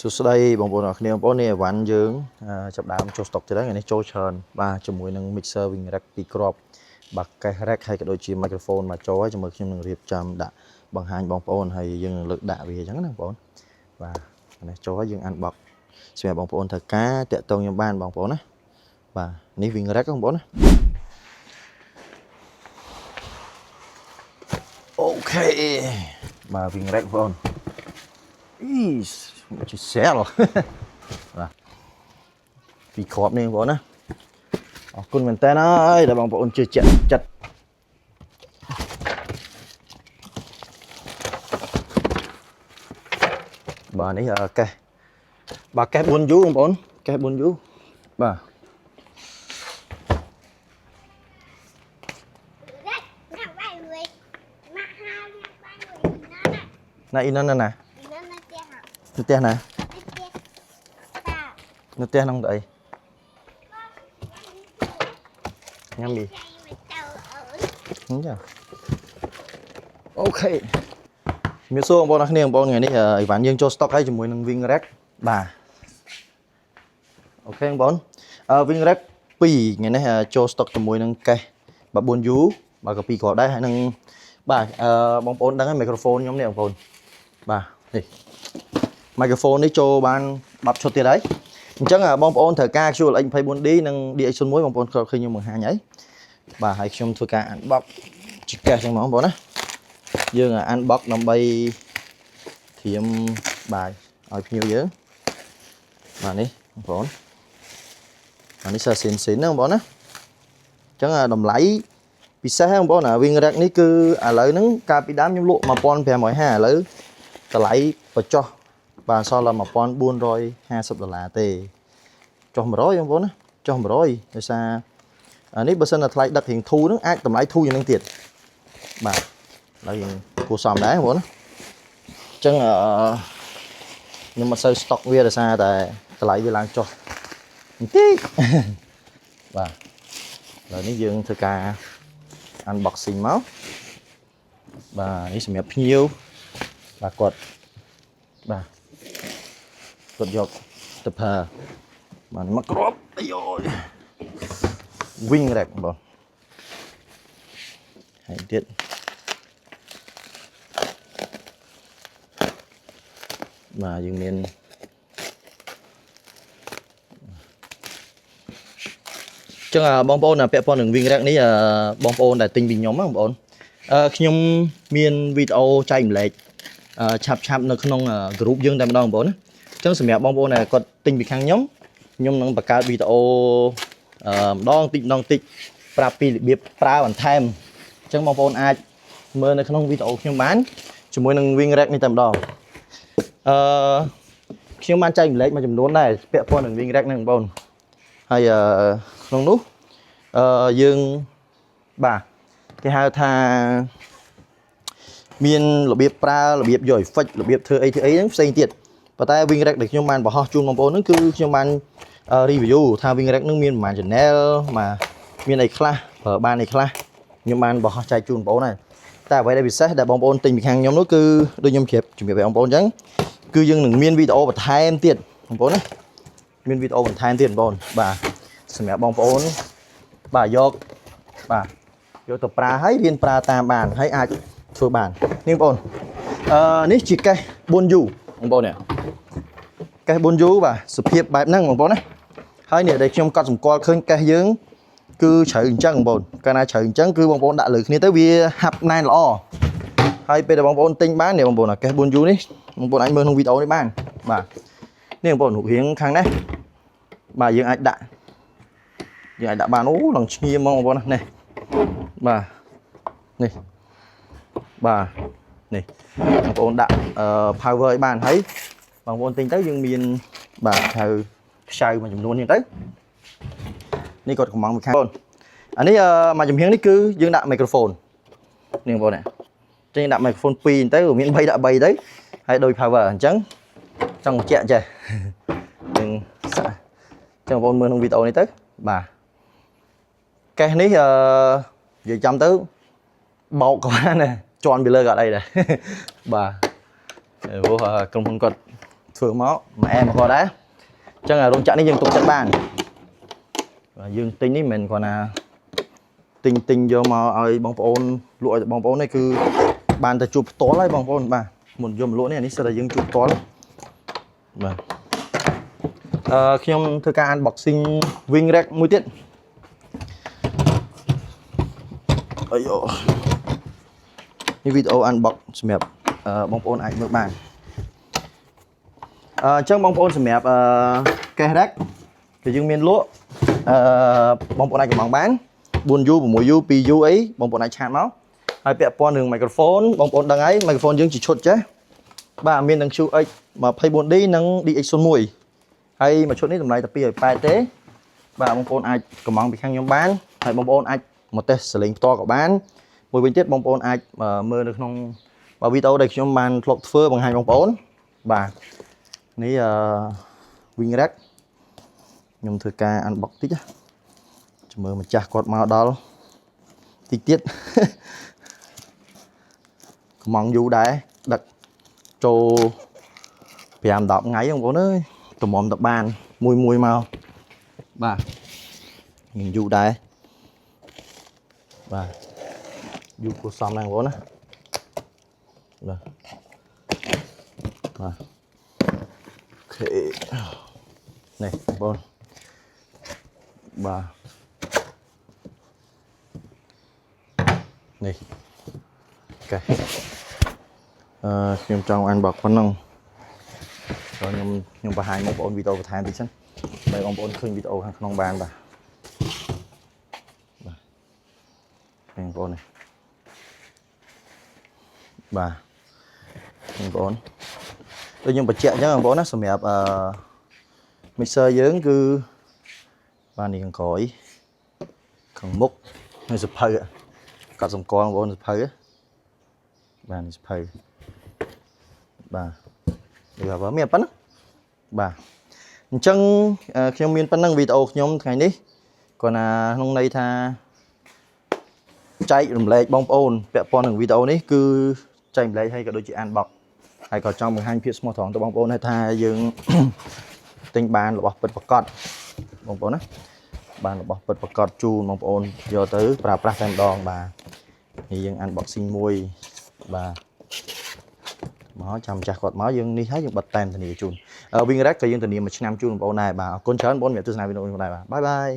សួស្តីបងប្អូនអរគ្នាបងប្អូននេះអីវ៉ាន់យើងចាប់ដើមចូល stock ទៀតហើយថ្ងៃនេះចូលច្រើនបាទជាមួយនឹង mixer wing rack 2គ្រាប់បាទកេះ rack ហើយក៏ដូចជា microphone មកចូលហើយជាមួយខ្ញុំនឹងរៀបចំដាក់បង្ហាញបងប្អូនហើយយើងនឹងលើកដាក់វាអញ្ចឹងណាបងប្អូនបាទនេះចូលហើយយើង unbox សម្រាប់បងប្អូនត្រូវការតាក់ទងខ្ញុំបានបងប្អូនណាបាទនេះ wing rack បងប្អូនណាអូខេបាទ wing rack បងប្អូនជា sell បាទពីគ្រាប់នេះបងប្អូនណាអរគុណមែនតើហើយដែលបងប្អូនជឿជាក់ចិត្តបាទនេះកេះបាទកេះ 4U បងប្អូនកេះ 4U បាទណាអ៊ីនណាណានៅផ្ទះណានៅផ្ទះក្នុងអីញ៉ាំđiអូខេមានសួរបងប្អូនគ្នាបងប្អូនថ្ងៃនេះអីវ៉ាន់យើងចូល stock ហើយជាមួយនឹង wing rack បាទអូខេបងប្អូនwing rack 2ថ្ងៃនេះចូល stock ជាមួយនឹងកេះបាទ 4U បាទក៏2គ្រាប់ដែរហើយនឹងបាទបងប្អូនដឹងហើយ microphone ខ្ញុំនេះបងប្អូនបាទនេះ microphone នេះចូលបាន10ឈុតទៀតហើយអញ្ចឹងបងប្អូនត្រូវការ QLX 24D និង DX01 បងប្អូនគាត់ឃើញខ្ញុំបង្ហាញហើយបាទហើយខ្ញុំធ្វើការ unbox ជាកេះចឹងបងប្អូនណាយើង unbox ដើម្បីត្រៀមបាទឲ្យភ្ញៀវយើងបាទនេះបងប្អូនបាទនេះសាស៊ីនណាបងប្អូនណាអញ្ចឹងតម្លៃពិសេសហ្នឹងបងប្អូនwing rack នេះគឺឥឡូវហ្នឹងកាលពីដើមខ្ញុំលក់ 1550 ឥឡូវតម្លៃបញ្ចុះបាទសល់តែ$1450ទេចុះ100បងប្អូនណាចុះ100ដោយសារនេះបើសិនតែថ្លៃដឹករៀងធូរហ្នឹងអាចតម្លៃធូរជាងនេះទៀតបាទហើយគួរសមដែរបងប្អូនណាអញ្ចឹងខ្ញុំមិនសូវ stock វាដោយសារតែតម្លៃវាឡើងចុះបន្តិចបាទឥឡូវនេះយើងធ្វើការ unboxing មកបាទនេះសម្រាប់ភ្ញៀវបាទគាត់បាទគាត់យកទៅប្រើបាទមកគ្រាប់អាយ wing rack បងហើយទៀតបាទយើងមានចឹងបងប្អូនពាក់ព័ន្ធនឹង wing rack នេះបងប្អូនដែលទិញពីខ្ញុំបងប្អូនខ្ញុំមានវីដេអូចែកម្លែកឆាប់នៅក្នុង group យើងតែម្ដងបងប្អូនណាអញ្ចឹងសម្រាប់បងប្អូនដែលគាត់ទិញពីខាងខ្ញុំនឹងបង្កើតវីដេអូម្ដងតិចប្រាប់ពីរបៀបប្រើបន្ថែមអញ្ចឹងបងប្អូនអាចមើលនៅក្នុងវីដេអូខ្ញុំបានជាមួយនឹង wing rack នេះតែម្ដងខ្ញុំបានចែកម្លែកមួយចំនួនដែរពាក់ព័ន្ធនឹង wing rack ហ្នឹងបងប្អូនហើយក្នុងនោះយើងបាទគេហៅថាមានរបៀបប្រើរបៀបយក effect របៀបធ្វើអីហ្នឹងផ្សេងទៀតប៉ុន្តែ wing rack ដែលខ្ញុំបានបង្ហោះជូនបងប្អូនហ្នឹងគឺខ្ញុំបាន review ថា wing rack ហ្នឹងមានប្រហែល channel បាទមានអីខ្លះប្រើបានអីខ្លះខ្ញុំបានបង្ហោះចែកជូនបងប្អូនហើយតែអ្វីដែលពិសេសដែលបងប្អូនទិញពីខាងខ្ញុំនោះគឺដូចខ្ញុំជម្រាបបងប្អូនអញ្ចឹងគឺយើងនឹងមានវីដេអូបន្ថែមទៀតបងប្អូនណាមានវីដេអូបន្ថែមទៀតបងប្អូនបាទសម្រាប់បងប្អូនបាទយកទៅប្រើហើយរៀនប្រើតាមបានហើយអាចធ្វើបាននេះបងប្អូននេះជាកេះ 4U បងប្អូននេះកេះ 4U បាទសភាពបែបហ្នឹងបងប្អូនណាហើយនេះដែលខ្ញុំកត់សម្គាល់ឃើញកេះយើងគឺជ្រៅអញ្ចឹងបងប្អូនកាលណាជ្រៅអញ្ចឹងគឺបងប្អូនដាក់លើគ្នាទៅវាហាប់ណែនល្អហើយពេលដែលបងប្អូនទិញបាននេះបងប្អូនកេះ 4U នេះបងប្អូនអាចមើលក្នុងវីដេអូនេះបានបាទនេះបងប្អូនរូបរាងខាងនេះបាទយើងអាចដាក់បានអូឡើងឈ្ងៀមហ្មងបងប្អូននេះបាទនេះបាទនេះបងប្អូនដាក់power ឲ្យបានហើយបងប្អូនទិញទៅយើងមានបាទហៅខ្ចៅមួយចំនួនហ្នឹងទៅនេះគាត់កំងមួយខាងបងអានេះមួយចំហៀងនេះគឺយើងដាក់ microphone នេះបងប្អូននេះចេញដាក់ microphone 2ទៅមាន3ដាក់3ទៅហើយដូច power អញ្ចឹងចង់បញ្ជាក់ចេះយើងចឹងបងប្អូនមើលក្នុងវីដេអូនេះទៅបាទកេះនេះនិយាយចាំទៅបោកក៏បានដែរជន់ពីលើក៏អត់អីដែរបាទព្រោះក្រុមហ៊ុនគាត់ ធ្វើមកម៉ែមកគាត់ដែរអញ្ចឹងរោងចក្រនេះយើងទុកចិត្តបានបាទយើងទិញនេះមិនមែនគ្រាន់ណាទិញយកមកឲ្យបងប្អូនលក់ឲ្យបងប្អូននេះគឺបានតែជួបផ្ទាល់ហើយបងប្អូនបាទមុនយកមកលក់នេះអានេះសិតតែយើងជួបផ្ទាល់បាទខ្ញុំធ្វើការ unboxing wing rack មួយទៀតអាយនេះវីដេអូ unbox សម្រាប់បងប្អូនអាចមើលបានអញ្ចឹងបងប្អូនសម្រាប់ case rack គឺយើងមានលក់បងប្អូនអាចកំងបាន 4U 6U 2U អីបងប្អូនអាចឆាតមកហើយពាក់ព័ន្ធនឹង microphone បងប្អូនដឹងហើយ microphone យើងជាឈុតចេះបាទមាននឹង QX 24D និង DX01 ហើយមួយឈុតនេះតម្លៃតែ280ទេបាទបងប្អូនអាចកំងពីខាងខ្ញុំបានហើយបងប្អូនអាចមកតេស្តសលេងផ្ទាល់ក៏បានមួយវិញទៀតបងប្អូនអាចមើលនៅក្នុងវីដេអូដែលខ្ញុំបានធ្លាប់ធ្វើបង្ហាញបងប្អូនបាទនេះ wing rack ខ្ញុំធ្វើការ unbox តិចចាំមើលម្ចាស់គាត់មកដល់តិចទៀតកំងយូរដែរដឹកចូល5 10ថ្ងៃបងប្អូនអើយតម្រាំតបានមួយមកបាទនឹងយូរដែរបាទយូរគួរសមដែរបងប្អូនណាបាទអូខេនេះបងប្អូនបាទនេះអូខេខ្ញុំចង់អានบอกប៉ុណ្ណឹងខ្ញុំបង្ហាញបងប្អូនវីដេអូបន្ថែមតិចសិនដើម្បីបងប្អូនឃើញវីដេអូខាងក្នុងបានបាទបងប្អូននេះបាទបងប្អូនដូចខ្ញុំបញ្ជាក់អញ្ចឹងបងប្អូនណាសម្រាប់mixer យើងគឺបាទនេះខាងក្រោយខាងមុខហើយសភៅកត់សម្គាល់បងប្អូនសភៅបាទនេះសភៅបាទនេះបាទមានប៉ុណ្ណឹងបាទអញ្ចឹងខ្ញុំមានប៉ុណ្ណឹងវីដេអូខ្ញុំថ្ងៃនេះគាត់ណាក្នុងន័យថាចែករំលែកបងប្អូនពាក់ព័ន្ធនឹងវីដេអូនេះគឺចែករំលែកហើយក៏ដូចជា unbox ហើយក៏ចង់បង្ហាញភាពស្មោះត្រង់ទៅបងប្អូនថាយើងទិញបានរបស់ពិតប្រាកដបងប្អូនណាបានរបស់ពិតប្រាកដជូនបងប្អូនយកទៅប្រើប្រាស់តែម្ដងបាទនេះយើង unboxing មួយបាទមកចាំចាស់គាត់មកយើងនេះហើយយើងបិទតែមធានាជូន Wing Rack ក៏យើងធានាមួយឆ្នាំជូនបងប្អូនដែរបាទអរគុណច្រើនបងប្អូនសម្រាប់ទស្សនាវីដេអូនេះដែរបាទបាយបាយ